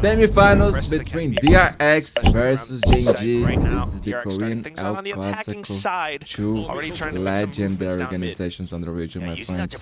Semifinals between DRX versus Gen.G. This is the Korean El Clasico. Two legendary organizations on the region, my friends.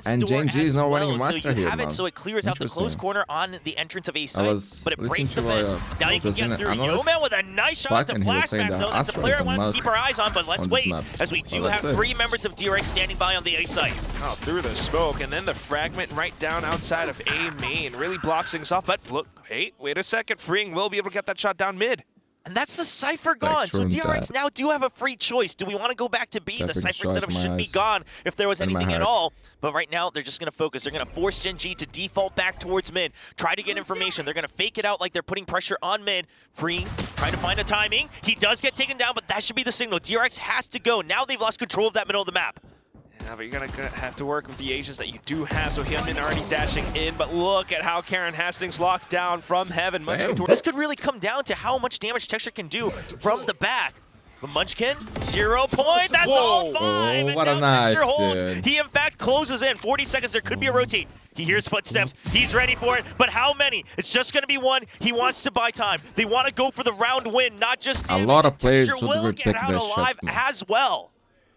And Gen.G is now running master here, man. So it clears out the close corner on the entrance of A site, but it breaks the to fence. Now you can get through. Yoman with a nice shot to flashback, though. That's a player I want to keep our eyes on, but let's wait, as we do have 3 members of DRX standing by on the A site. Oh, through the smoke, and then the fragment right down outside of A main. Really blocks things off, but look, hey, wait a second. Freeing will be able to get that shot down mid. And that's the Cypher gone. So DRX now do have a free choice. Do we want to go back to B? The Cypher setup should be gone if there was anything at all. But right now, they're just going to focus. They're going to force Gen.G to default back towards mid. Try to get information. They're going to fake it out like they're putting pressure on mid. Freeing, trying to find a timing. He does get taken down, but that should be the signal. DRX has to go. Now they've lost control of that middle of the map. Yeah, but you're gonna have to work with the Asians that you do have. So Hyunmin already dashing in, but look at how Karen Hastings locked down from heaven. This could really come down to how much damage Texture can do from the back. But Munchkin, 0 point. That's all 5. Oh, what and a now knife, holds. dude. He in fact closes in. 40 seconds. There could be a rotate. He hears footsteps. He's ready for it. But how many? It's just going to be 1. He wants to buy time. They want to go for the round win, not just damage. A lot of players Texture would will pick get out this alive shot, as well.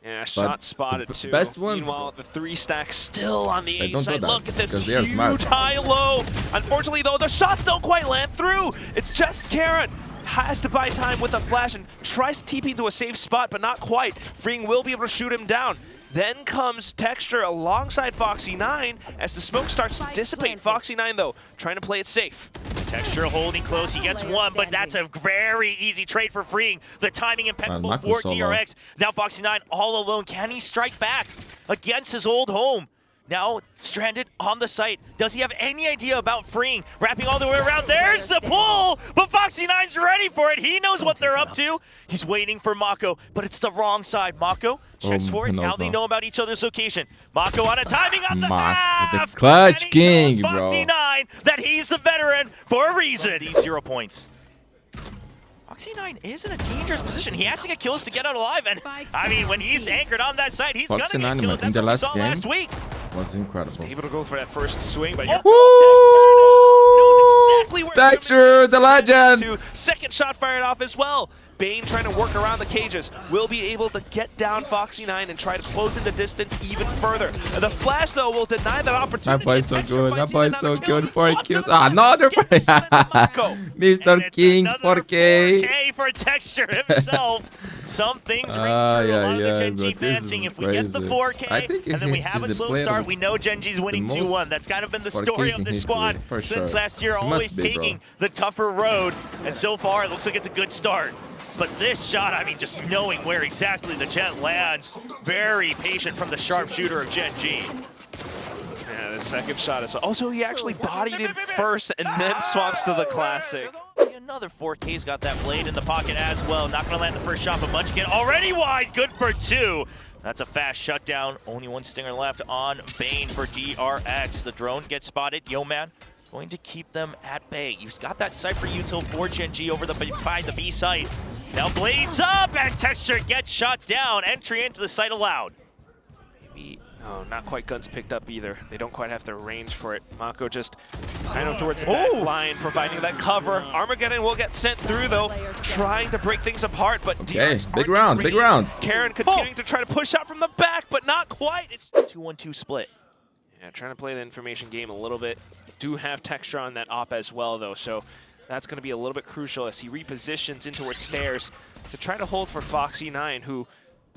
Yeah, shot spotted too. Best ones. Meanwhile, the 3 stack still on the They A don't do side. that, Look at this because huge high-low. Unfortunately, though, the shots don't quite land through. It's just Karen. Has to buy time with a flash and tries to TP into a safe spot, but not quite. Freeing will be able to shoot him down. Then comes Texture alongside Foxy9 as the smoke starts to dissipate. Foxy9, though, trying to play it safe. Texture holding close. He gets 1, but that's a very easy trade for Freeing. The timing impeccable for DRX. Now Foxy9 all alone. Can he strike back against his old home? Now stranded on the site. Does he have any idea about Freeing? Wrapping all the way around. There's the pull, but Foxy9's ready for it. He knows what they're up to. He's waiting for Mako, but it's the wrong side. Mako checks for it. Now they know about each other's location. Mako on a timing on the half. The clutch king, bro. Foxy9 that he's the veteran for a reason. These 0 points. Foxy9 is in a dangerous position. He has to get kills to get out alive, and I mean, when he's anchored on that site, he's gonna get kills. In the last game last week was incredible. Able to go for that first swing, but knows exactly where Texture, the legend. Second shot fired off as well. Bane trying to work around the cages, will be able to get down Foxy9 and try to close in the distance even further. And the flash, though, will deny that opportunity. That boy's so good. That boy's so good. 4 kills. Another Mr. King, 4K. 4K for Texture himself. Some things ring true. A lot of the Gen.G fans saying if we get the 4K and then we have a slow start, we know Gen.G's winning 2-1. That's kind of been the story of this squad since last year, always taking the tougher road. And so far, it looks like it's a good start. But this shot, I mean, just knowing where exactly the jet lands, very patient from the sharpshooter of Gen.G. Yeah, the second shot is also he actually bodied him first and then swaps to the classic. Another 4K's got that blade in the pocket as well. Not gonna land the first shot, but Munchkin already wide, good for 2. That's a fast shutdown. Only 1 stinger left on Bane for DRX. The drone gets spotted. Yoman going to keep them at bay. You've got that Cypher util for Gen.G over by the B site. Now blades up and Texture gets shot down. Entry into the site allowed. Maybe, no, not quite guns picked up either. They don't quite have the range for it. Mako just kind of towards the back line, providing that cover. Armageddon will get sent through though, trying to break things apart, but okay, big round, big round. Karen continuing to try to push out from the back, but not quite. It's 2-1-2 split. Yeah, trying to play the information game a little bit. Do have Texture on that op as well though, so that's going to be a little bit crucial as he repositions in towards stairs to try to hold for Foxy9, who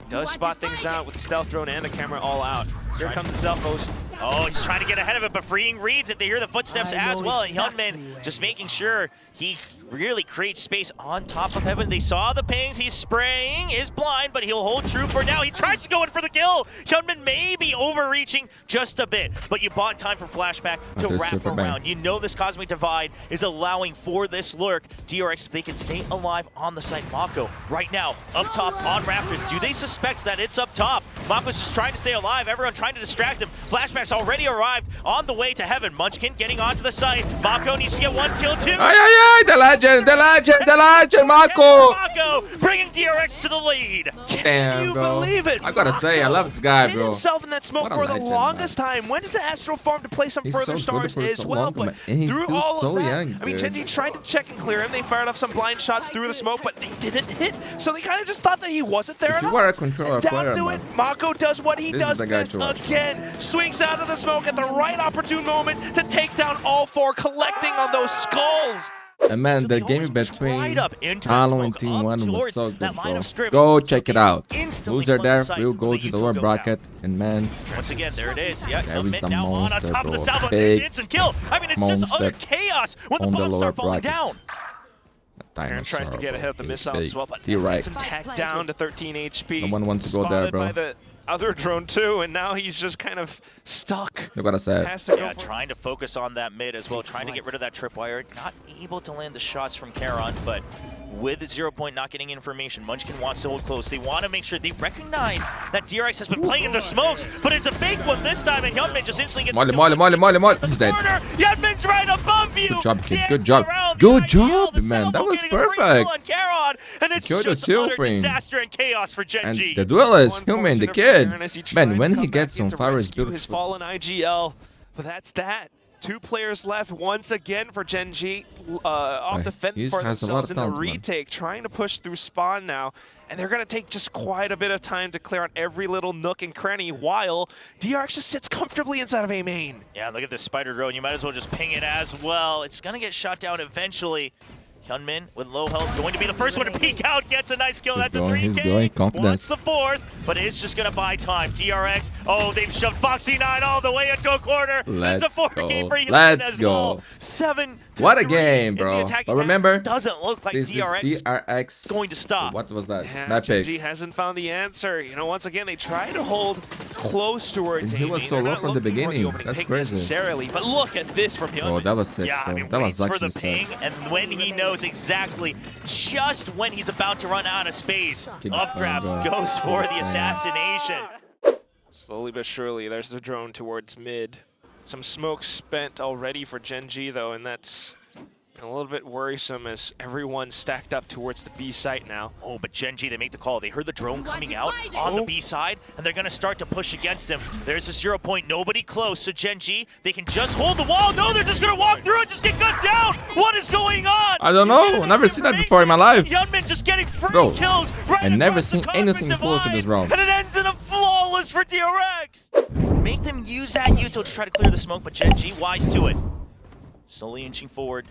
does spot things out with the stealth drone and the camera all out. Here comes the Zelfos. Oh, he's trying to get ahead of it, but Freeing reads it. They hear the footsteps as well. Hyunmin just making sure he really creates space on top of heaven. They saw the pings. He's spraying, is blind, but he'll hold true for now. He tries to go in for the kill. Hyunmin may be overreaching just a bit, but you bought time for flashback to wrap around. You know this Cosmic Divide is allowing for this lurk. DRX, they can stay alive on the site. Mako, right now, up top on Raptors. Do they suspect that it's up top? Mako's just trying to stay alive. Everyone trying to distract him. Flashback's already arrived on the way to heaven. Munchkin getting onto the site. Mako needs to get 1 kill too. The legend. legend, Marco. Marco bringing DRX to the lead. Damn, you bro. believe it? I gotta say, I love this guy, Hid bro. himself in that smoke What a for the legend, longest time. When does the Astro farm to play some He's further so stars good for as so well? long, But man. And he's through still all so of that, young, I mean, dude. GenG tried to check and clear him. They fired off some blind shots through the smoke, but they didn't hit. So they kind of just thought that he wasn't there If you enough. were a controller Down player, to man, it, Mako does what he this is does the guy best to watch. again. Swings out of the smoke at the right opportune moment to take down all four, collecting on those skulls. And man, So the they game always pushed between right up into that Talon and smoke, Team up 1 was towards so good, that line bro. of scrimmage. Go So check it they out. instantly Loser flood there, the site we'll when go the to the util lower goes bracket. And man, Once again, there it is. Yeah, there is a now on monster, top of the bro. south. Big Instant kill. I mean, it's just monster utter chaos when the on the bombs lower start falling bracket. down. Aaron tries to get ahead of the missiles as well, but DRX. some tack down to 13 HP. No one wants to go there, Spotted bro. by the other drone too, and now he's just kind of stuck. Look what I said. Has to go Yeah, for trying to focus on that mid as well, trying to get rid of that tripwire. Not able to land the shots from Karon, but with the 0 point not getting information, Munchkin wants to hold close. They want to make sure they recognize that DRX has been playing in the smokes, but it's a big one this time, and Hyunmin just instantly gets Molly. He's dead. Hyunmin's right above you. Good job, kid. Dancing Good job. around Good the job, IGL, the man. That Salvo was getting a free kill perfect. on Karon, and it's Killed the just chill utter frame. disaster and chaos for And Gen.G. the duelist, One Hyunmin, the fortunate for kid. Aaron as he tried Man, to when come he back gets in on to fire, it's rescue his beautiful. fallen IGL. But that's that. 2 players left once again for Gen.G. Off the fence He for has a lot themselves of in the talent, man. retake, trying to push through spawn now. And they're going to take just quite a bit of time to clear out every little nook and cranny while DRX just sits comfortably inside of A main. Yeah, look at this spider drone. You might as well just ping it as well. It's going to get shot down eventually. Hyunmin with low health, going to be the first one to peek out, gets a nice kill. That's a 3K. He's going, confidence. Wants the 4th, but it's just going to buy time. DRX, oh, they've shoved Foxy9 all the way into a corner. Let's That's a 4K go. for Hyunmin Let's as go. well. 7 to What a 3 game, in the bro. attacking But half. remember, Doesn't look like this DRX is DRX. going to stop. What was that? Yeah, That pick. GenG hasn't found the answer. You know, once again, they try to hold close towards He A was main. so They're low not from the looking for beginning. opening That's pick crazy. necessarily, but look at this from Hyunmin. Oh, that was sick, Yeah, bro. I mean, That was waits for actually the sick. ping, and when he knows exactly just when he's about to run out of space, King updrafts Spine, bro. goes for the King Spine. assassination. Slowly but surely, there's the drone towards mid. Some smoke spent already for Gen.G though, and that's a little bit worrisome as everyone's stacked up towards the B site now. Oh, but Gen.G, they make the call. They heard the drone coming out on the B side, and they're going to start to push against him. There's a 0 point, nobody close, so Gen.G, they can just hold the wall. No, they're just going to walk through it, just get gunned down. What is going on? I don't know. Never seen that before in my life. Hyunmin just getting free Bro, kills right I never across the seen cosmic anything close to this divide, round. and it ends in a flawless for DRX. Make them use that util to try to clear the smoke, but Gen.G wise to it. Slowly inching forward.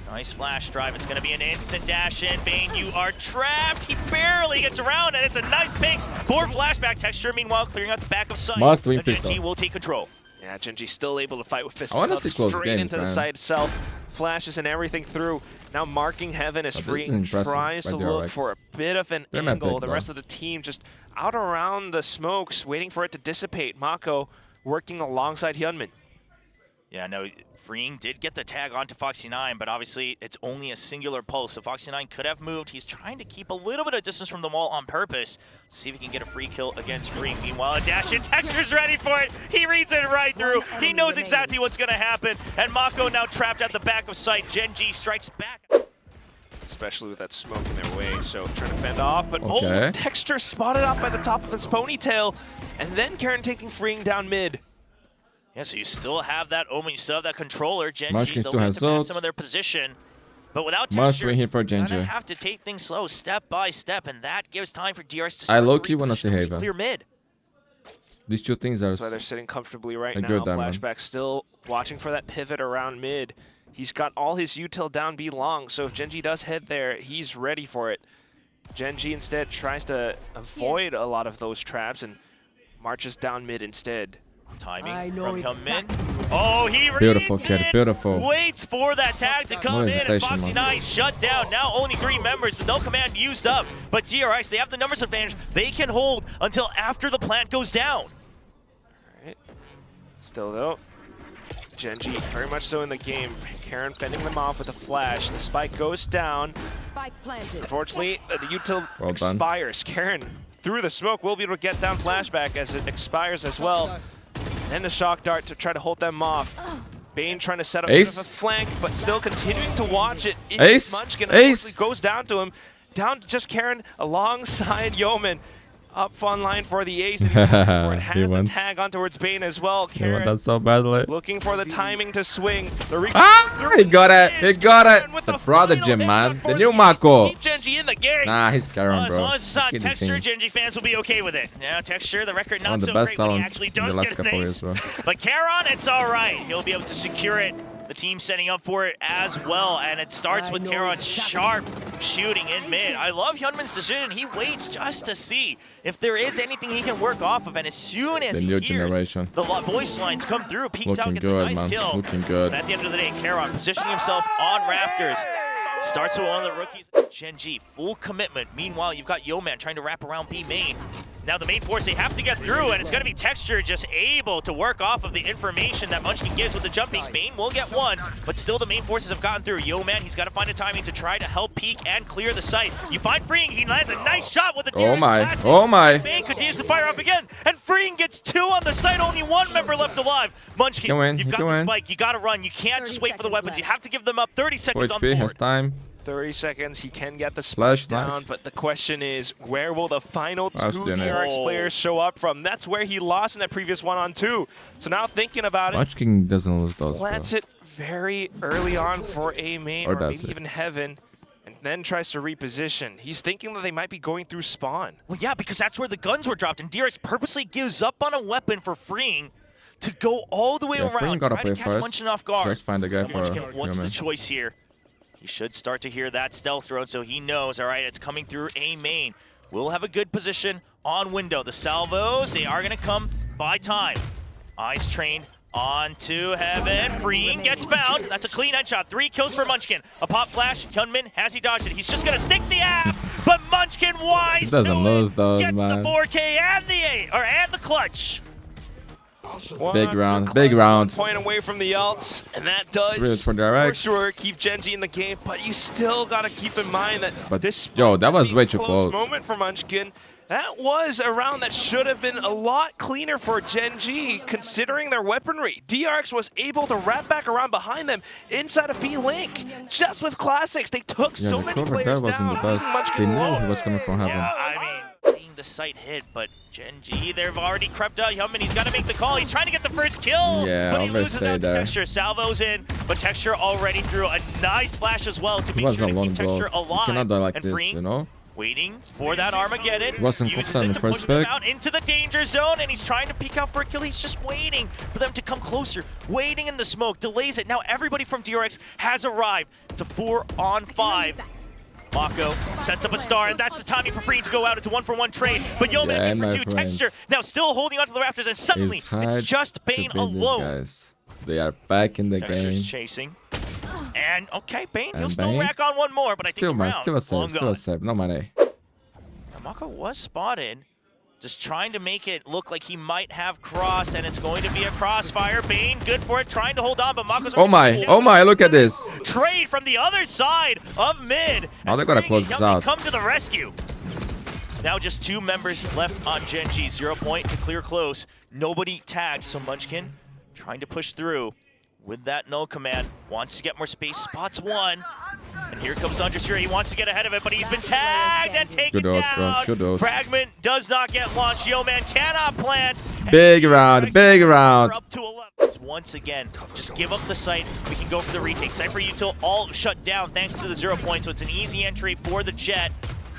Nice flash drive. It's going to be an instant dash in. Bane, you are trapped. He barely gets around, and it's a nice ping for flashback texture. Meanwhile, clearing out the back of sight. Must win and Gen.G pistol. will take control. Yeah, Gen.G still able to fight with fist I wanna cuffs see close straight games, into the man. site itself. Flashes and everything through. Now marking heaven is But this free. is impressive Tries by to look DRX. for a bit of an They're my angle. pick, The though. rest of the team just out around the smokes, waiting for it to dissipate. Mako working alongside Hyunmin. Yeah, no, Freeing did get the tag onto Foxy9, but obviously it's only a singular pulse, so Foxy9 could have moved. He's trying to keep a little bit of distance from the wall on purpose. See if he can get a free kill against Freeing. Meanwhile, a dash in, Texture's ready for it. He reads it right through. He knows exactly what's gonna happen. And Mako now trapped at the back of sight. Gen.G strikes back. Especially with that smoke in their way, so trying to fend off, but Okay. oh, Texture spotted up by the top of his ponytail, and then Karon taking Freeing down mid. Yeah, so you still have that Omen, you still have that controller. Gen.G, Munchkin they'll still have has to pass ult. some of their position. But without Must Texture, win here for gonna GenG. have to take things slow, step by step, and that gives time for DRX to I start low-key to wanna see reposition, Haven. clear mid. These two things are. That's why they're sitting comfortably right I now. agree with that, man. Flashback still watching for that pivot around mid. He's got all his util down B long, so if Gen.G does head there, he's ready for it. Gen.G instead tries to avoid a lot of those traps and marches down mid instead. Timing from Hyunmin. Oh, he Beautiful, reads kid, it, beautiful. waits for that tag to come in, and hesitation, man. Foxy9 shut down. Now only 3 members, no command used up. But DRX, they have the numbers advantage. They can hold until after the plant goes down. Alright. Still though, Gen.G very much so in the game. Karon fending them off with a flash. The spike goes down. Spike planted. Unfortunately, the util Well done. expires. Karon through the smoke will be able to get down flashback as it expires as well. Then the shock dart to try to hold them off. Bane trying to set up Ace. a flank, but still continuing to watch it. Ace. Munchkin Ace. goes down to him. Down to just Karen alongside Yeoman. Up on line for the ace. And has the tag on towards Bane as well. He went Karen that so badly. looking for the timing to swing. He got it. He got it. The prodigy, man. The new Mako. Gen.G in the game. Nah, he's Karen, As bro. long as it's not Texture, Gen.G fans will be okay with it. Now, Texture, the record not One of the so best great when he talents actually in the does last get an couple ace. years, bro. But Charon, it's all right. He'll be able to secure it. The team setting up for it as well, and it starts with Charon sharp shooting in mid. I love Hyunmin's decision. He waits just to see if there is anything he can work off of, and as soon as The he new hears generation. the voice lines come through, peeks out, Looking gets good, a nice man. kill. Looking good. But at the end of the day, Charon positioning himself on rafters. Starts with one of the rookies, Gen.G, full commitment. Meanwhile, you've got Yeoman trying to wrap around B main. Now the main force, they have to get through, and it's going to be Texture just able to work off of the information that Munchkin gives with the jump peeks. Bane will get one, but still the main forces have gotten through. Yeoman, he's got to find a timing to try to help peek and clear the site. You find Freeing, he lands a nice shot with the DRX. Oh my. blasting. Oh my. Bane continues to fire up again, and Freeing gets two on the site, only one member left alive. Munchkin, you've got the spike, you got to run. You can't just wait for the weapons. You have to give them up 30 seconds on the HP board. has time. 30 seconds, he can get the Splash splash down, knife. but the question is, where will the final two That's the DRX players show up from? That's where he lost in that previous 1-on-2. So now thinking about it, Munchkin doesn't lose those, bro. plants it very early on for A main, Or or does maybe it? even Heaven, and then tries to reposition. He's thinking that they might be going through spawn. Well, yeah, because that's where the guns were dropped, and DRX purposely gives up on a weapon for Freeing to go all the way Yeah, around, Freeing gotta try play to catch first. Munchkin off guard. Just find a guy for Munchkin, what's the Yeoman. choice here? He should start to hear that stealth road, so he knows, all right, it's coming through A main. We'll have a good position on window. The salvos, they are going to come by time. Eyes trained onto Heaven. Freeing gets found. That's a clean headshot. 3 kills for Munchkin. A pop flash. Hyunmin, has he dodged it? He's just going to stick the app, but Munchkin wise He doesn't lose those, gets man. the 4K and the 8, and the clutch. Big round, big round. Point away from the ults, and that does Really for DRX. for sure keep Gen.G in the game. But you still gotta keep in mind that But, this yo, that was way too close close. moment for Munchkin. That was a round that should have been a lot cleaner for Gen.G, considering their weaponry. DRX was able to wrap back around behind them inside of B-Link, just with classics. They took Yeah, so the many cover there players wasn't down. the best. Munchkin They knew alone. he was coming from Heaven. Yeah, I mean, seeing the site hit, but Gen.G, they've already crept out. Hyunmin, he's got to make the call. He's trying to get the first kill, Yeah, but he I'll loses stay out to there. Texture. Salvo's in, but Texture already threw a nice flash as well to He make was sure to alone, keep bro. Texture You alive. cannot die like and this, Freeing, you know? waiting for that Armageddon. He wasn't uses confident it in to the first push them pick. out into the danger zone, and he's trying to peek out for a kill. He's just waiting for them to come closer, waiting in the smoke, delays it. Now everybody from DRX has arrived. It's a 4-on-5. Mako sets up a star, and that's the timing for Freeing to go out. It's a 1-for-1 trade, but Yeoman Yeah, in for my 2. friends. Texture now still holding onto the rafters, and suddenly It's hard it's just Bane to beat these alone. guys. They are back in the Texture's game. chasing. And okay, Bane, he'll And still Bane? rack on one more, but I think Still, the man, round still a save, long still gone. a save. No money. Now, Mako was spotted, just trying to make it look like he might have cross, and it's going to be a crossfire. Bane, good for it, trying to hold on, but Mako's Oh my, look at this. trade from the other side of mid. Now they gotta Freeing close and this Hyunmin out. come to the rescue. Now just 2 members left on Gen.G. 0 point to clear close. Nobody tagged, so Munchkin trying to push through with that null command. Wants to get more space, spots one. And here comes Undersure. He wants to get ahead of it, but he's been tagged and taken Good ult, bro. down. Good ult. Fragment does not get launched. Yeoman cannot plant. Big round, big round. We're up to 11. Once again, just give up the site. We can go for the retake. Cypher Util all shut down thanks to the 0 point, so it's an easy entry for the Jet.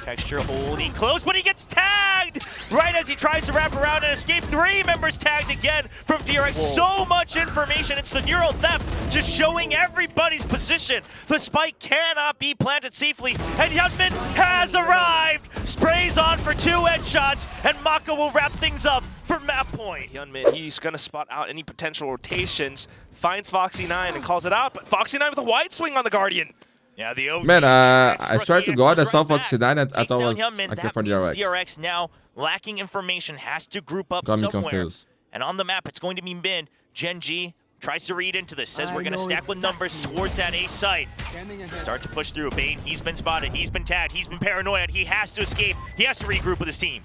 Texture holding close, but he gets tagged right as he tries to wrap around and escape. 3 members tagged again from DRX. So much information. It's the neural theft, just showing everybody's position. The spike cannot be planted safely, and Hyunmin has arrived. Sprays on for 2 headshots, and Mako will wrap things up for map point. Hyunmin, he's gonna spot out any potential rotations, finds Foxy9 and calls it out, but Foxy9 with a wide swing on the Guardian. Yeah, the OG. Man, I rookie tried to go out. I saw right back. Foxy 9 and I Takes thought it down was Hyunmin. okay That for means DRX. DRX now lacking information, has to group up Got me somewhere. confused. And on the map, it's going to be mid. Gen.G tries to read into this, says we're going to stack with numbers towards that A site. Start to push through. Bane, he's been spotted, he's been tagged, he's been paranoid, he has to escape, he has to regroup with his team.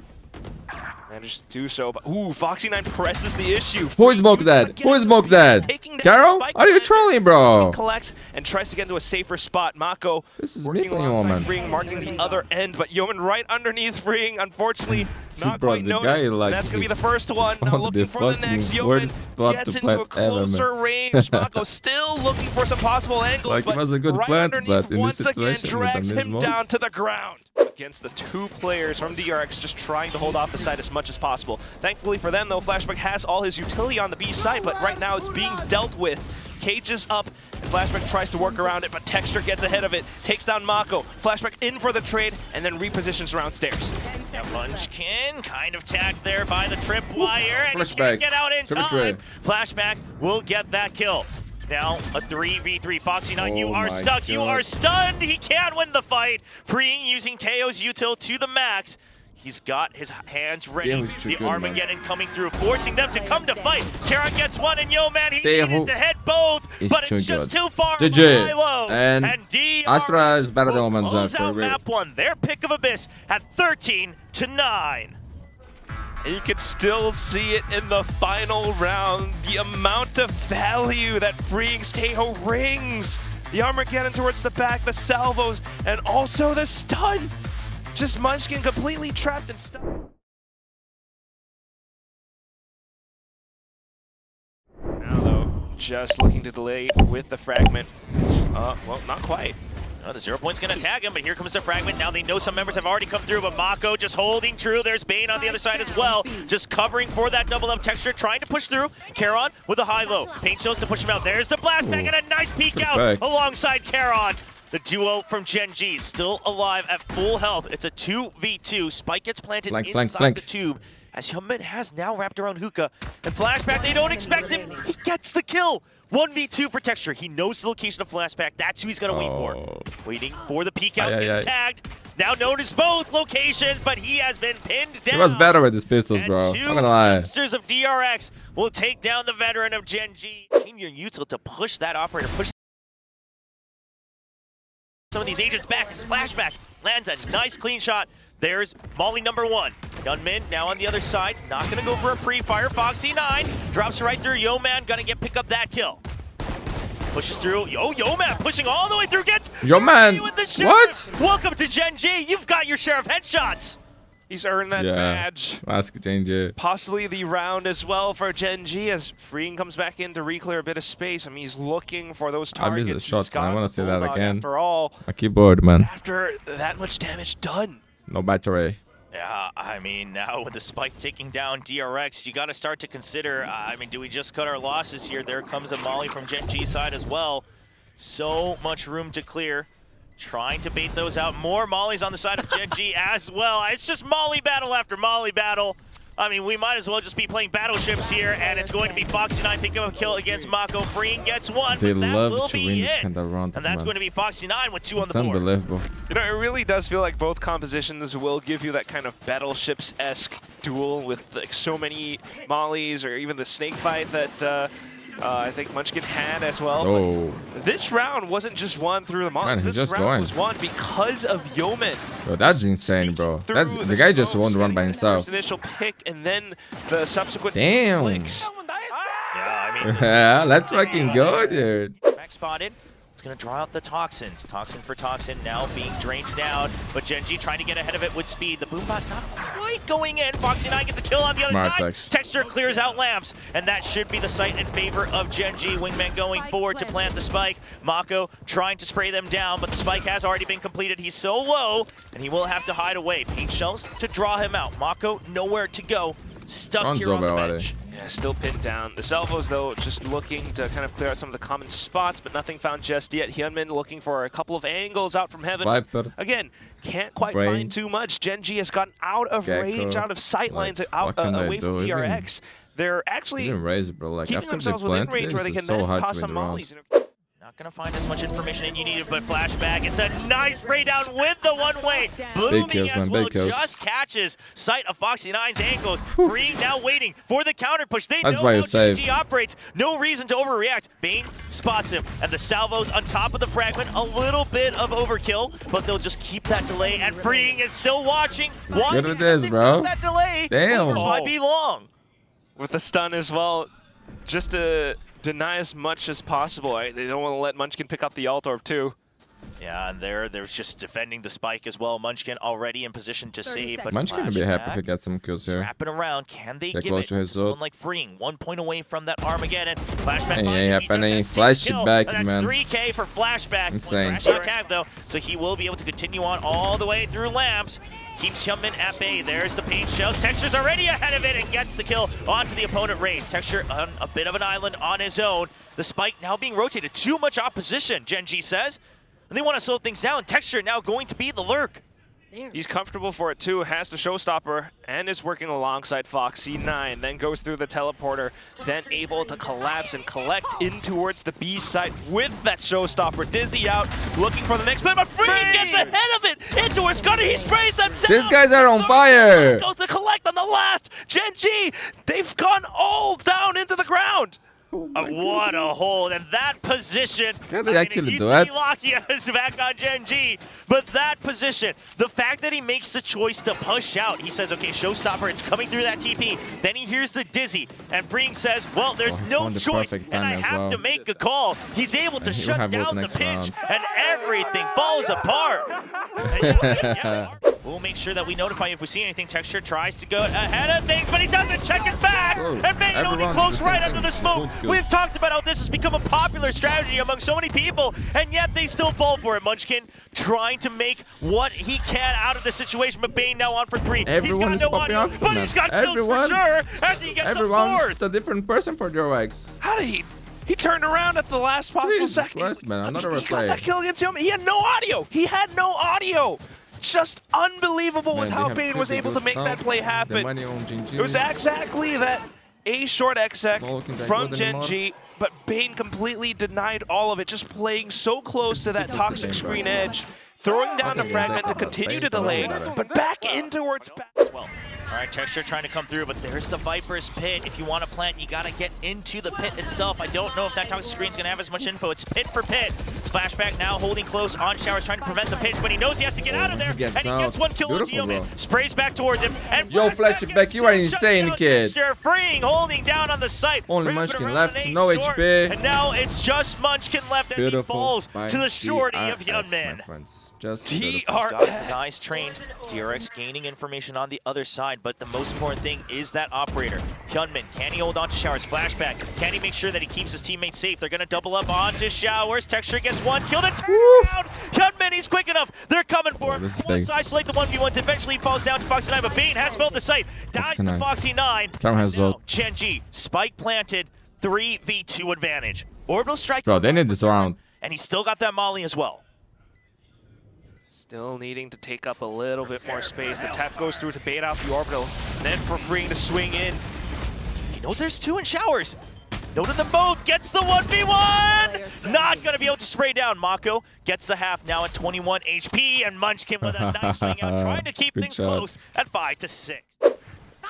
Managed to do so, but ooh, Foxy9 presses the issue. Who smoked that? Who smoked that? Carol? Are you trolling, bro? Collects and tries to get into a safer spot. Mako This is working me, alongside woman. Freeing, marking the other end, but Yeoman right underneath Freeing, unfortunately, not Bro, quite the noted. guy, like, That's going to be the first one. Now on looking the for the next. fucking Yeoman worst spot gets to into a plant ever, man. closer range. Mako still looking for some possible angles, Like, it but was a good right plant, underneath but in this once again situation with drags the him mismode. down to the ground. Against the two players from DRX, just trying to hold off the site as much as possible. Thankfully for them, though, Flashback has all his utility on the B site, but right now it's being dealt with. Cage is up, and Flashback tries to work around it, but Texture gets ahead of it, takes down Mako. Flashback in for the trade, and then repositions around stairs. Now Munchkin kind of tagged there by the tripwire, and he Flashback. can't get out in Triple time. trade. Flashback will get that kill. Now a 3v3. Foxy9, you Oh are my stuck. You God. are stunned. He can't win the fight. Freeing using Teo's util to the max. He's got his hands ready. Teo is too The good, man. Armageddon coming through, forcing them to come to fight. Karon gets one, and Yeoman, he Teo needed to head both, is but too it's just good. too far. GG. Milo And DRX Astra is better than will Woman's close Left, out for real. map one. Their pick of Abyss at 13-9. And you can still see it in the final round. The amount of value that Freeing Tejo brings. The Armageddon towards the back, the salvos, and also the stun. Just Munchkin completely trapped and stuck. Now though, just looking to delay with the fragment. Well, not quite. The 0 point's gonna tag him, but here comes the fragment. Now they know some members have already come through, but Mako just holding true. There's Bane on the other side as well, just covering for that double up Texture, trying to push through. Karon with a high-low. Paint shows to push him out. There's the blast back and a nice peek out back. alongside Karon. The duo from Gen.G still alive at full health. It's a 2v2. Spike gets planted inside the tube. As Hyunmin has now wrapped around Hookah. And Flashback, they don't expect him. He gets the kill. 1v2 for Texture. He knows the location of Flashback. That's who he's going to wait for. Waiting for the peek out. Gets tagged. Now notice both locations, but he has been pinned down. He was better with his pistols, And bro. two I'm gonna lie. monsters of DRX will take down the veteran of Gen.G. Your util to push that operator, push some of these agents back. As Flashback lands a nice clean shot. There's Molly number one. Gunman now on the other side. Not gonna go for a pre-fire. Foxy9 drops right through. Yeoman gonna pick up that kill. Pushes through. Yeoman pushing all the way through. Gets Yeoman. with the sheriff. What? Welcome to Gen.G. You've got your share of headshots. He's earned that badge. Ask GenG. Possibly the round as well for Gen.G as Freeing comes back in to re-clear a bit of space. I mean, he's looking for those targets. I missed the shots, man. I want to see that again. After all, My keyboard, man. after that much damage done. No battery. Yeah, I mean, now with the Spike taking down DRX, you got to start to consider, I mean, do we just cut our losses here? There comes a Molly from Gen.G side as well. So much room to clear. Trying to bait those out. More Mollies on the side of Gen.G as well. It's just Molly battle after Molly battle. I mean, we might as well just be playing battleships here, and it's going to be Foxy9 picking up a kill against Mako. Freeing gets one, They but that love will to be win this it. kind of round, And that's man. going to be Foxy9 with 2 on It's the board. unbelievable. You know, it really does feel like both compositions will give you that kind of battleships-esque duel with like so many mollies, or even the snake fight that I think Munchkin had as well. Oh. But this round wasn't just won through the mollies. Man, he's this just round going. was won because of Yeoman. Bro, that's insane, bro. Through That's the guy just smokes, won the run by getting that himself. first initial pick and then the subsequent Damn. flicks. Yeah, I mean, Yeah, let's fucking go, dude. Back spotted. It's going to draw out the Toxins. Toxin for Toxin now being drained down, but Gen.G trying to get ahead of it with speed. The Boombot not quite going in. Foxy9 gets a kill on the other Smart side. flex. Texture clears out lamps, and that should be the sight in favor of Gen.G. Wingman going forward to plant the spike. Mako trying to spray them down, but the spike has already been completed. He's so low, and he will have to hide away. Paint shells to draw him out. Mako nowhere to go. Stuck Runs here on over the already. bench. Yeah, still pinned down. The salvos, though, just looking to kind of clear out some of the common spots, but nothing found just yet. Hyunmin looking for a couple of angles out from heaven. Viper. Again, can't quite Brain. find too much. Gen.G has gotten out of Gecko. range, out of sight lines, Like, out what can they away from do? DRX. They're actually Even raise, bro. Like keeping after they themselves within plant range this, where they it's can so then hard toss to some win the round. mollies. You know? Not gonna find as much information as you needed, but flashback. It's a nice spray down with the one-way. Blooming kills, as man, well, big kills. just catches sight of Foxy9's ankles. Freeing now waiting for the counter push. They That's know why how you're safe. GenG operates. No reason to overreact. Bane spots him, and the salvos on top of the fragment. A little bit of overkill, but they'll just keep that delay. And Freeing is still watching. Good at this, bro. That delay. Damn. Might be long. With the stun as well, just to deny as much as possible. They don't want to let Munchkin pick up the alt orb too. Yeah, and they're just defending the spike as well. Munchkin already in position to save, but Munchkin would be happy if he got some kills here. wrapping around. Can they Get give close it? to his Someone ult. like Freeing, 1 point away from that Armageddon. Flashback. Ain't behind him, he just happening. has Flash steal it back, kill, and man. that's 3K for flashback. Insane. Crashing attack though, so he will be able to continue on all the way through lamps. Keeps Hyunmin at bay. There's the paint shells. Texture's already ahead of it and gets the kill onto the opponent race. Texture on a bit of an island on his own. The spike now being rotated. Too much opposition, Gen.G says. And they want to slow things down. Texture now going to be the lurk. He's comfortable for it too, has the showstopper, and is working alongside Foxy9, then goes through the teleporter, then able to collapse and collect in towards the B site with that showstopper. Dizzy out, looking for the next play, but Free gets ahead of it into his gunner, he sprays them down! These guys are on fire! Goes to collect on the last! Gen.G, they've gone all down into the ground! What a hold, and that position. Can they actually it do used to it? be Lakia is back on Gen.G, but that position, the fact that he makes the choice to push out, he says, okay, showstopper, it's coming through that TP. Then he hears the Dizzy, and Freeing says, well, there's he no found the choice, perfect and time I as have well. to make a call. He's able to And he'll shut have ult down the next pinch, round. and everything falls apart. We'll make sure that we notify you if we see anything. Texture tries to go ahead of things, but he doesn't check his back. Whoa. And Bane only Everyone close the right same under thing. the smoke. Good. We've talked about how this has become a popular strategy among so many people, and yet they still fall for it. Munchkin trying to make what he can out of the situation, but Bane now on for 3. Everyone he's is got no popping audio, off, but man. he's got kills Everyone- for sure as he gets a Everyone, 4th. it's a different person for DRX. How did he turned around at the last possible Jesus second. Christ, man, another He got replay. that kill against him. He had no audio. He had no audio. Just unbelievable with Man, how they have Bane was triple able to make boost that now. play The happen. money on GenG. It was exactly that A short exec Not looking that from good anymore. Gen.G, but Bane completely denied all of it, just playing so close to that toxic game, bro. screen edge, throwing down the think fragment to exactly continue to Bane's a lot delay, better. but back in towards back. Well, all right, Texture trying to come through, but there's the Viper's pit. If you want to plant, you got to get into the pit itself. I don't know if that toxic screen's going to have as much info. It's pit for pit. Flashback now holding close on Showers, trying to prevent the pinch, but he knows he has to get out of there, and he gets gets out. one kill on Beautiful, Yeoman. bro. Sprays back towards him, and Yo, flash it back, you are gets insane, shut kid. down. Texture Freeing, holding down on the site. Only Ripping Munchkin around left, an no ace short, HP. And now it's just Munchkin left as he Beautiful falls by to the shorty of DRX, Hyunmin. my friends. Just DRX. beautiful. Got his eyes trained. DRX gaining information on the other side, but the most important thing is that operator. Hyunmin, can he hold on to Showers? Flashback, can he make sure that he keeps his teammates safe? They're gonna double up onto Showers. Texture gets one kill, then turn around. Hyunmin, he's quick enough. They're coming for him. this is One big. side select the 1v1s. Eventually he falls down to Foxy9, but Bane has filled the site. Dies to Foxy9. Foxy9. Camera has Now, ult. Gen.G, spike planted, 3v2 advantage. Orbital strike. Bro, they need this round. And he's still got that molly as well. Still needing to take up a little bit more space. The tap goes through to bait out the orbital, and then for Freeing to swing in. He knows there's 2 in Showers. Noted them both, gets the 1v1! Not gonna be able to spray down. Mako gets the half now at 21 HP, and Munchkin with a nice swing out, trying to keep Good things shot. close at 5-6.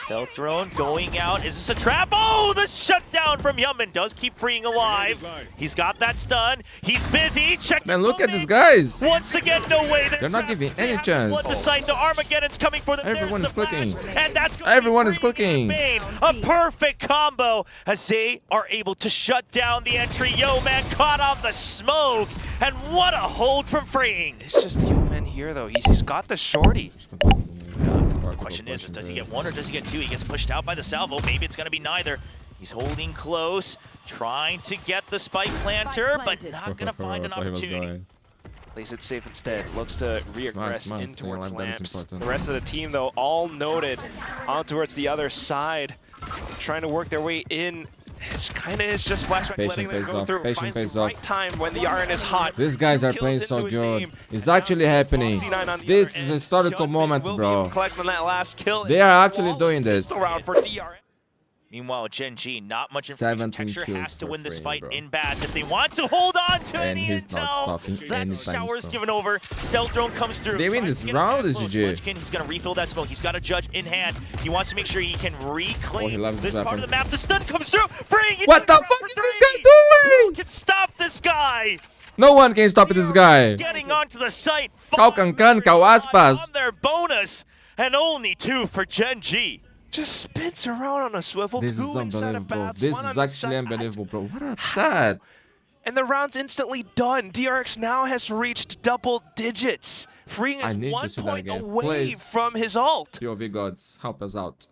Stealth drone going out. Is this a trap? Oh, the shutdown from Hyunmin does keep Freeing alive. He's got that stun. He's busy. Check. Man, look at these guys. Once again, no way. They're not giving They any have chance. flood the site. The Armageddon's coming for them. Everyone There's is the clicking. flash, and that's gonna be Everyone is Freeing clicking. and Bane. A perfect combo as they are able to shut down the entry. Yo, man, caught on the smoke. And what a hold from Freeing. It's just Human here, though. He's got the shorty. Question is does he get 1 or does he get 2? He gets pushed out by the salvo. Maybe it's going to be neither. He's holding close, trying to get the spike planter, but not going to find an opportunity. Plays it safe instead. Looks to reaggress Smart. in Staying towards alive, that is lamps. important. The rest of the team, though, all noted on towards the other side, trying to work their way in. It's kind of just flashback Patient letting them pays go off. through. Patient Finds pays the off. right time when the RN is hot. These guys 2 are kills playing into so his good. name. It's actually happening. Foxy9 on the This other is a end. historical Hyunmin moment, will be bro. able to collect on that last kill. They are actually Flawless doing this. pistol round for DRX. Meanwhile, Gen.G, not much information. 17 Texture kills has to for win this free, fight bro. in bats if they want to hold on to And any he's not intel. stopping That anytime shower's soon. given over. Stealth drone comes through. They win Tries this to get round, him is close. GG. Munchkin, he's going to refill that smoke. He's got a judge in hand. He wants to make sure he can reclaim he loves this this part of weapon. the map. The stun comes through. Bring it What the down fuck for is this three. guy doing? Who can stop this guy? No one can stop this guy. Getting onto the site. Kau Kankan, kau aspas. On their bonus. And only 2 for Gen.G. Just spins around on a swivel. This is 2 inside of unbelievable. bats, This 1 is on actually side. unbelievable, bro. What a sad. And the round's instantly done. DRX now has reached double digits. Freeing I is need to 1 see that point again. away Please. from his ult. POV gods, help us out.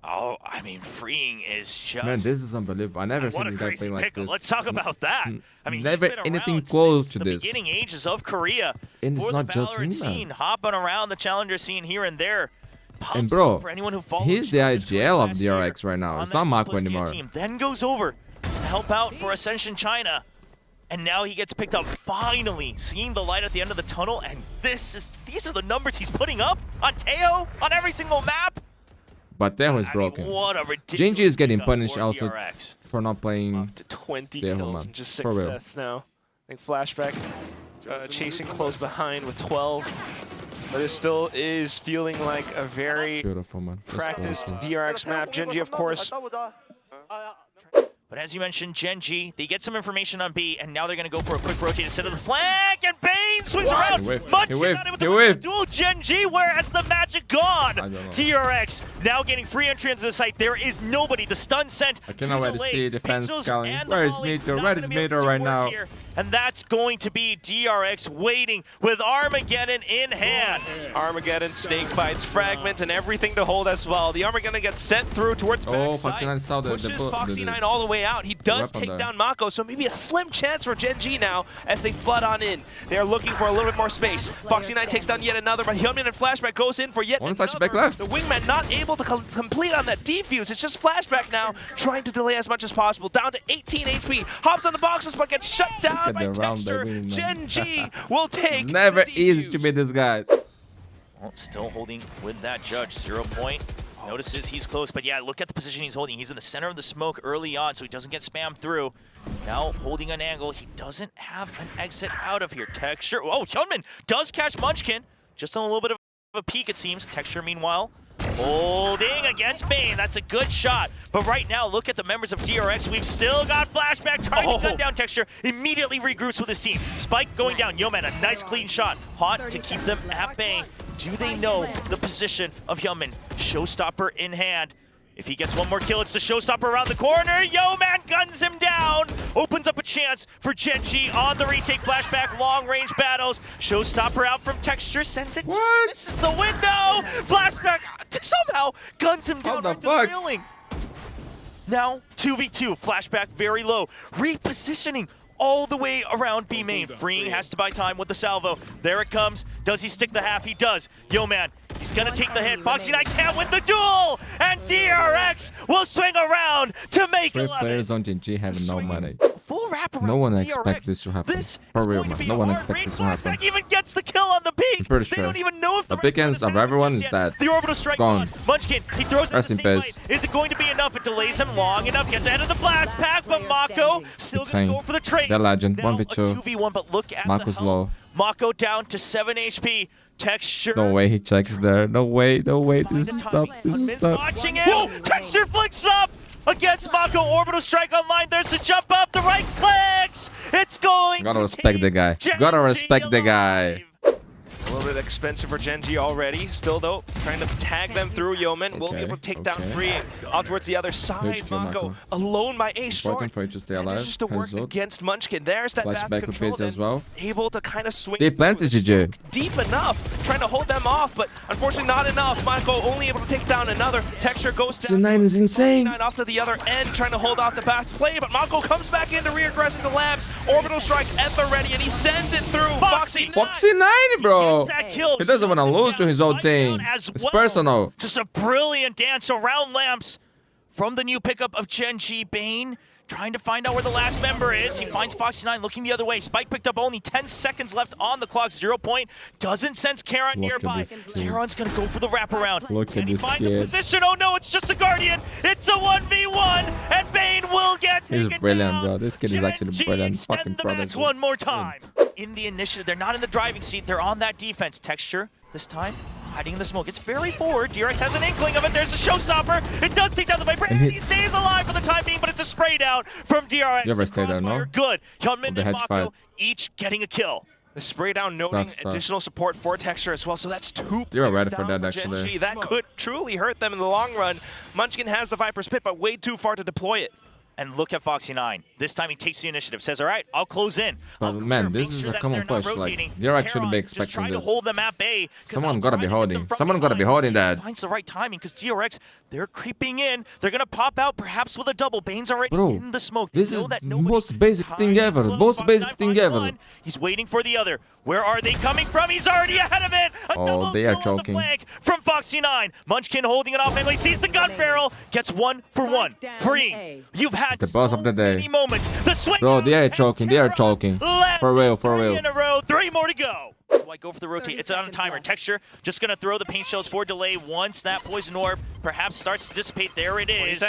Oh, I mean, Freeing is just... Man, this is unbelievable. I never what seen a this guy crazy playing like pickup. this. Let's talk about that. I mean, Never he's been anything around close since to the this. beginning ages of Korea. And it's For not the just Valorant him, scene, man. hopping around the challenger scene here and there. Pops And bro, up for anyone who follows he's the Challenger's career IGL of last year DRX right now. on It's that not Mako T+K anymore. team. Then goes over to help out for Ascension China. And now he gets picked up, finally seeing the light at the end of the tunnel. And these are the numbers he's putting up on Teo on every single map. But Teo is I mean, broken. what a ridiculous GenG is getting pickup punished for also DRX. for not playing. Up to 20 Teo, kills man. and just For 6 real. deaths now. I think Flashback chasing close behind with 12. But it still is feeling like a very Beautiful, man. That's practiced awesome. DRX map. GenG, of course, But as you mentioned, Gen.G, they get some information on B, and now they're going to go for a quick rotate instead of the flank, and Bane swings around. He whiffed. Munchkin He whiffed. not able He to win the whiffed. duel. Gen.G, where has the magic gone? I don't know. DRX now getting free entry into the site. There is nobody. The stun sent. I cannot wait to delay. see defense Pixels scaling. and the Where is volley Meteor? not Where gonna is be able to Meteor do right work now? here. And that's going to be DRX waiting with Armageddon in hand. Armageddon, Snake Bites, Fragments, and everything to hold as well. The Armageddon gets sent through towards Oh, backside. Foxy9 saw the Pushes bullet- Foxy9 all the way out. He does weapon take there. down Mako, so maybe a slim chance for Gen.G now as they flood on in. They are looking for a little bit more space. Foxy9 takes down yet another, but Hyunmin and Flashback goes in for yet One another. Flashback left. The Wingman not able to complete on that defuse. It's just Flashback now, trying to delay as much as possible. Down to 18 HP. Hops on the boxes, but gets shut down at by the round Texture. they're winning, man. Gen.G will take Never the easy to defuse. beat these guys. Well, still holding with that judge. 0 point. Notices he's close, but yeah, look at the position he's holding. He's in the center of the smoke early on, so he doesn't get spammed through. Now holding an angle. He doesn't have an exit out of here. Texture. Oh, Hyunmin does catch Munchkin. Just on a little bit of a peek, it seems. Texture, meanwhile, holding against Bane. That's a good shot. But right now, look at the members of DRX. We've still got Flashback trying to gun down Texture. Immediately regroups with his team. Spike going down. Yeoman, a nice clean shot. Hot to keep them at bay. Do they know the position of Yeoman? Showstopper in hand. If he gets one more kill, it's the showstopper around the corner. Yeoman guns him down. Opens up a chance for Gen.G on the retake. Flashback, long range battles. Showstopper out from Texture, sends it. What? Just misses the window. Flashback somehow guns him down the right to the fuck? railing. Now 2v2. Flashback very low. Repositioning all the way around B main. Freeing has to buy time with the salvo. There it comes. Does he stick the half? He does. Yo, man, he's gonna take the hit. Foxy9 can't win the duel, and DRX will swing around to make 3 11. players on GenG have no money. Full wraparound. No one from expects DRX. this to happen. This For is real, going to man. be No one hard. expects Rain this to happen. Flashback even gets the kill on the peak. I'm pretty They sure. don't even know if The the big ends of everyone is dead. The orbital strike gone. Munchkin, he throws it Rest at the in same peace. light. Is it going to be enough? It delays him long enough. Gets ahead of the blast pack, but Mako still It's going to fine. go for the trade. They're legend. Now 1v2. a 2v1, but look at Mako's the low. health. Mako down to 7 HP. Texture. No way he checks there. No way. No way. Find This the is timing. tough. This is Hunmin's tough. watching him. Texture flicks up against Mako. Orbital strike online. There's a jump up. The right clicks. It's going Gotta to respect keep the guy. Gen.G Gotta respect the guy. alive. A little bit expensive for Gen.G already. Still, though, trying to tag them through. Yeoman will be able to take down Okay. Freeing. Out towards the other side. Huge kill, Mako Mako. alone by A short. Important for you to stay alive. Manages to work Heads up. against Munchkin. There's that Flashback Bats control repeats as and well. able to kind of swing They planted GG. deep enough, trying to hold them off, but unfortunately not enough. Mako only able to take down another. Texture goes down. 9 is insane. 9 off to the other end, trying to hold off the Bats play, but Mako comes back in to reaggress into Labs. Orbital strike at the ready, and he sends it through. Foxy. Foxy9, bro. Gets that kill. He doesn't want to Shuts him lose to down. his own Fight thing. down as It's well. personal. Just a brilliant dance around lamps from the new pickup of Gen.G Bane. trying to find out where the last member is. He finds Foxy9 looking the other way. Spike picked up only 10 seconds left on the clock. 0 point. Doesn't sense Karon nearby. Karon's going to go for the wraparound. Can he find the position? Oh no, it's just a Guardian. It's a 1v1, and Bane will get taken He's brilliant, down. bro. This kid is actually brilliant. Fucking product. One more time. In the initiative, they're not in the driving seat. They're on that defense. Texture this time. Hiding in the smoke. It's very forward. DRX has an inkling of it. There's a showstopper. It does take down the Viper. And he stays alive for the time being, but it's a spray down from DRX. You ever stay there, no? Good. Hyunmin and Mako each getting a kill. The spray down noting additional support for Texture as well, so that's 2 You're ready players for down that, for actually. GenG. That could truly hurt them in the long run. Munchkin has the Viper's Pit, but way too far to deploy it. And look at Foxy9. This time he takes the initiative. Says, all right, I'll close in. But man, this is a common push. Like, they're actually be expecting trying this. to hold them at bay. Someone gotta be holding. Someone gotta be holding that. Finds the right timing because DRX, they're creeping in. They're gonna pop out perhaps with a double. Bane's already in the smoke. This is the most basic thing ever. Most basic thing ever. He's waiting for the other. Where are they coming from? He's already ahead of it. Oh, they are choking. From Foxy9. Munchkin holding it off angle. Sees the gun barrel. Gets 1 for 1. Free. You've had the boss of the day. many moments. The swing. Bro, they are choking. They are choking. For real, for real. 3 in a row. 3 more to go. Why go for the rotate? It's on a timer. Texture just gonna throw the paint shells for delay once that poison orb perhaps starts to dissipate. There it is.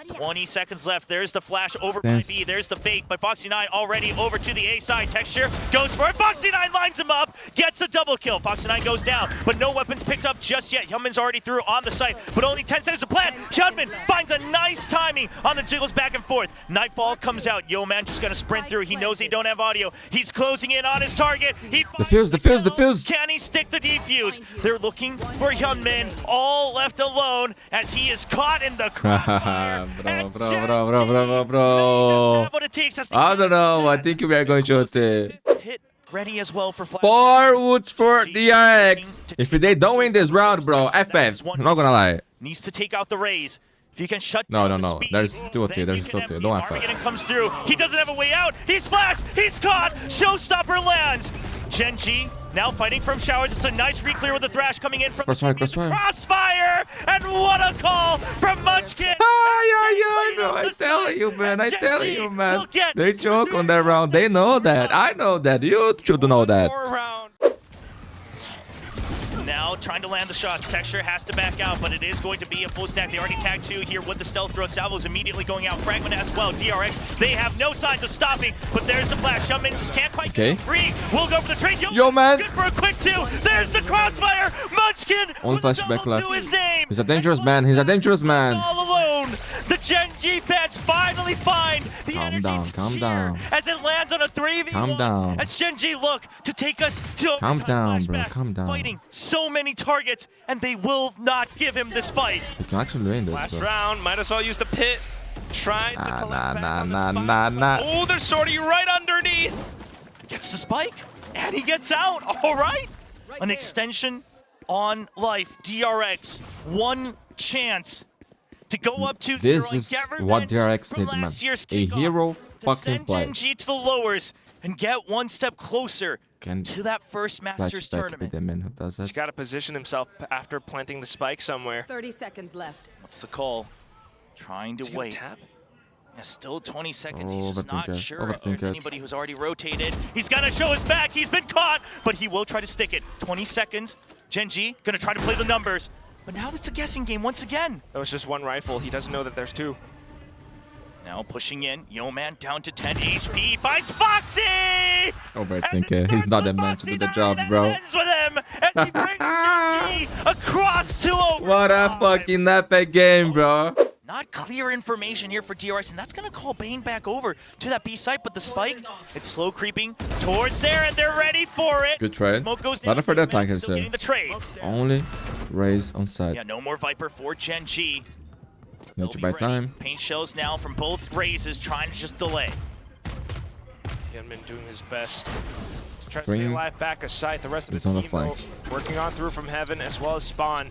20 seconds left. There's the flash over by B. There's the fake, but Foxy9 already over to the A side. Texture goes for it. Foxy9 lines him up, gets a double kill. Foxy9 goes down, but no weapons picked up just yet. Hyunmin's already through on the site, but only 10 seconds to plan. Hyunmin finds a nice timing on the jiggles back and forth. Nightfall comes out. Yo man just gonna sprint through. He knows they don't have audio. He's closing in on his target. The fuse. Can he stick the defuse? They're looking for Hyunmin, all left alone as he is caught in the crossfire. bro. I don't know. I think we are going to hit ready as well for 4 woods for DRX. If they don't win this round, bro, FF. I'm not gonna lie. Needs to take out the Rays. If you can shut down No. There's twltch. There's twltch. Don't have Armageddon comes through. He doesn't have a way out. He's flashed. He's caught. Showstopper lands. Gen.G now fighting from showers. It's a nice reclear with the Thrash coming in from crossfire. And what a call from Munchkin. Bro, I tell you, man. They choke on that round. They know that. I know that. You should know that. Now trying to land the shots. Texture has to back out, but it is going to be a full stack. They already tagged 2 here with the stealth throw. Salvo's immediately going out. Fragment as well. DRX, they have no signs of stopping, but there's the flash. Hyunmin just can't quite get free. We'll go for the trade. Yo, man. Good for a quick 2. There's the crossfire. Munchkin. Only flashback left. To his name. He's a dangerous man. He's a dangerous man. All alone. The Gen.G fans finally find the calm down. As it lands on a 3v1. Calm down. As Gen.G look to take us to calm down, bro. Calm down. Fighting so many targets, and they will not give him this fight. You can actually win this. Last round, might as well use the pit. Tries to collect back on the spike. Nah. Oh, there's Shorty right underneath. Gets the spike, and he gets out. All right. An extension on life. DRX, 1 chance to go up 2-0. This is what DRX did, man. A hero fucking play. Gen.G to the lowers and get 1 step closer to that first Masters tournament. He's got to position himself after planting the spike somewhere. 30 seconds left. What's the call? Trying to wait. Tap? Yeah, still 20 seconds. He's just not sure if there's anybody who's already rotated. He's got to show his back. He's been caught, but he will try to stick it. 20 seconds. Gen.G gonna try to play the numbers. But now it's a guessing game once again. That was just 1 rifle. He doesn't know that there's 2. Now pushing in, Yo Man down to 10 HP, finds Foxy! Overthinking, he's not the man to do the job, bro. Ends with him as he brings Gen.G across 2-0. What a fucking epic game, bro. Not clear information here for DRX, and that's gonna call Bane back over to that B site, but the spike, it's slow creeping towards there, and they're ready for it. Good trade. Smoke goes down. Not a further attack, I still getting the trade. Only Raze on side. Yeah, no more Viper for Gen.G. Need to buy time. Paint shells now from both Razes, trying to just delay. Hyunmin doing his best. Trying to stay alive back aside. The rest of the team on the flank. Working on through from heaven as well as spawn.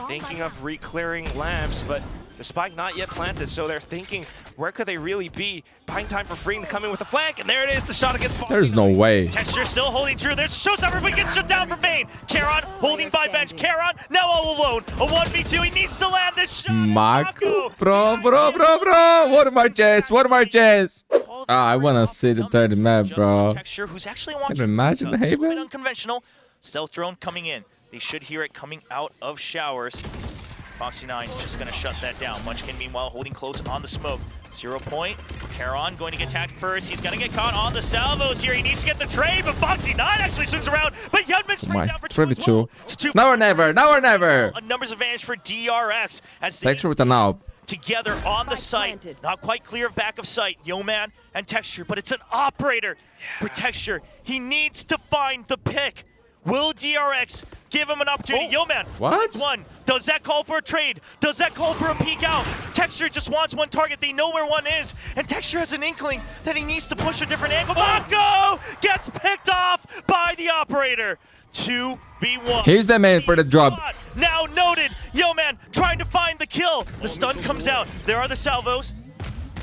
Thinking of re-clearing lamps, but The spike not yet planted, so they're thinking, where could they really be? Buying time for Freeing to come in with a flank, and there it is, the shot against Foxy. There's no way. Texture still holding true. There's Showstopper, but gets shut down from main. Karon holding by bench. Karon now all alone. A 1v2. He needs to land this shot. Mako. Bro. One more chance. I wanna see the third map, bro. Texture, who's actually Can you imagine Haven? Unconventional. Stealth drone coming in. They should hear it coming out of showers. Foxy9 just going to shut that down. Munchkin, meanwhile, holding close on the smoke. 0 point. Karon going to get tagged first. He's going to get caught on the salvos here. He needs to get the trade, but Foxy9 actually swings around. But Yunman springs out for 2 as well. Now or never. A numbers advantage for DRX as they Texture with an AWP. together on the site. Not quite clear of back of sight. Yeoman and Texture, but it's an operator for Texture. He needs to find the pick. Will DRX give him an opportunity? Yeoman, what? One. Does that call for a trade? Does that call for a peek out? Texture just wants one target. They know where one is. And Texture has an inkling that he needs to push a different angle. Mako gets picked off by the operator. 2v1. Here's the man for the drop. Now noted. Yeoman trying to find the kill. The stun comes out. There are the salvos.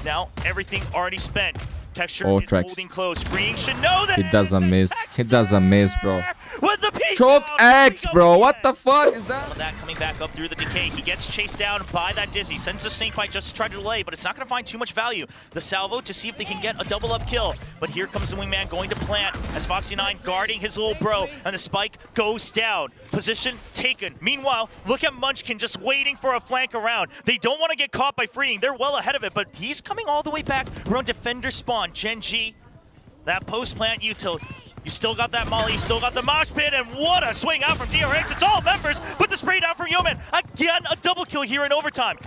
Now everything already spent. Texture is holding close. Freeing should know that. He doesn't miss. He doesn't miss, bro. With the peek Choke out. X, bro. What the fuck is that? Some of that coming back up through the decay. He gets chased down by that Dizzy. Sends the snake bite just to try to delay, but it's not going to find too much value. The salvo to see if they can get a double up kill. But here comes the wingman going to plant as Foxy9 guarding his little bro, and the spike goes down. Position taken. Meanwhile, look at Munchkin just waiting for a flank around. They don't want to get caught by Freeing. They're well ahead of it, but he's coming all the way back around defender spawn. Gen.G. That post-plant util. You still got that molly, you still got the mosh pit, and what a swing out from DRX. It's all members, but the spray down from Yeoman. Again, a double kill here in overtime.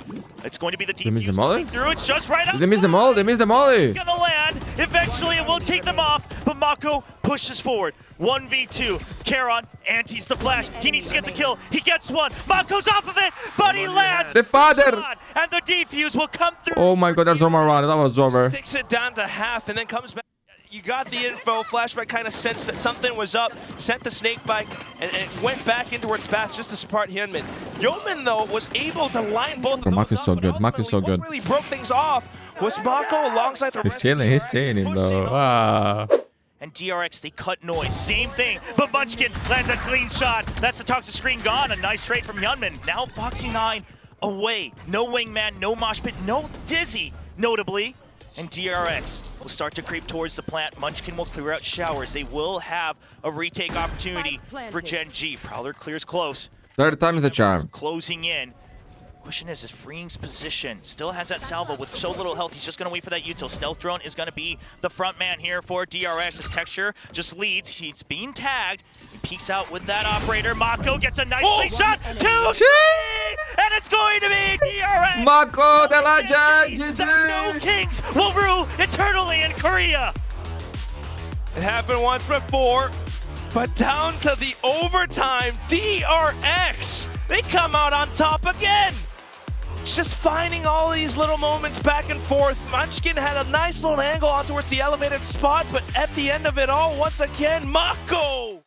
It's going to be the team coming through. It's just right out. They missed the molly. They missed the molly. It's going to land. Eventually, it will take them off, but Mako pushes forward. 1v2. Karon antes the flash. He needs to get the kill. He gets one. Mako's off of it, but he lands. The father. And the defuse will come through. Oh my god, that's Zorma run. That was over. Takes it down to half and then comes back. You got the info. Flashback kind of sensed that something was up, sent the snake bite, and it went back into its path just to support Yeoman. Yeoman, though, was able to line both of those Mako's so good. Mako's so good. What really broke things off was Mako alongside the He's chilling, bro. Wow. And DRX, they cut noise. Same thing, but Munchkin lands a clean shot. That's the toxic screen gone. A nice trade from Yunman. Now Foxy9 away. No wingman, no mosh pit, no Dizzy, notably. And DRX will start to creep towards the plant. Munchkin will clear out showers. They will have a retake opportunity for Gen.G. Prowler clears close. Third time is the charm. Closing in. Question is Freeing's position. Still has that salvo with so little health. He's just going to wait for that util. Stealth drone is going to be the front man here for DRX. His Texture just leads. He's being tagged. He peeks out with that operator. Mako gets a nice shot. 2, and it's going to be DRX. Mako, the legend. No kings will rule eternally in Korea. It happened once before, but down to the overtime, DRX. They come out on top again. Just finding all these little moments back and forth. Munchkin had a nice little angle on towards the elevated spot, but at the end of it all, once again, Mako